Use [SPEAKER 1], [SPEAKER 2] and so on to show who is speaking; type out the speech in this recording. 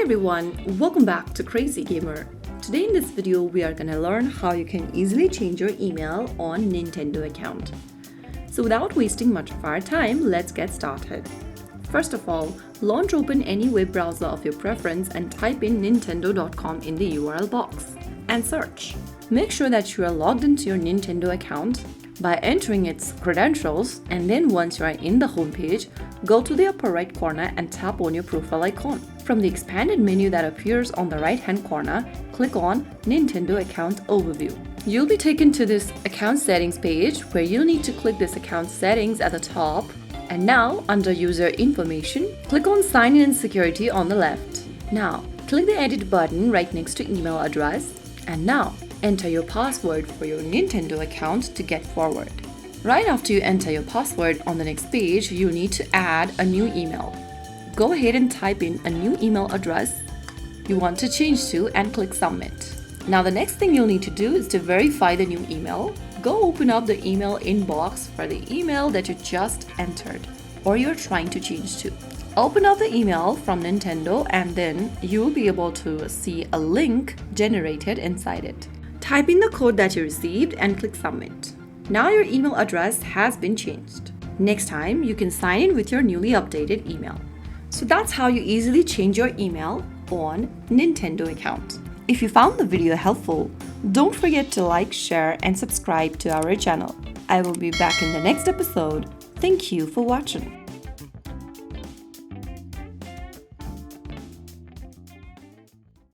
[SPEAKER 1] everyone, welcome back to Crazy Gamer. Today in this video, we are gonna learn how you can easily change your email on Nintendo account. So without wasting much of our time, let's get started. First of all, launch open any web browser of your preference and type in nintendo.com in the URL box and search. Make sure that you are logged into your Nintendo account by entering its credentials, and then once you are in the homepage, go to the upper right corner and tap on your profile icon. From the expanded menu that appears on the right hand corner, click on Nintendo Account Overview. You'll be taken to this account settings page where you'll need to click this account settings at the top. And now, under user information, click on Sign in and Security on the left. Now, click the edit button right next to email address. And now, enter your password for your Nintendo account to get forward. Right after you enter your password on the next page, you need to add a new email. Go ahead and type in a new email address you want to change to and click submit. Now the next thing you'll need to do is to verify the new email. Go open up the email inbox for the email that you just entered or you're trying to change to. Open up the email from Nintendo and then you'll be able to see a link generated inside it. Type in the code that you received and click submit. Now your email address has been changed. Next time, you can sign in with your newly updated email. So that's how you easily change your email on Nintendo account. If you found the video helpful, don't forget to like, share, and subscribe to our channel. I will be back in the next episode. Thank you for watching.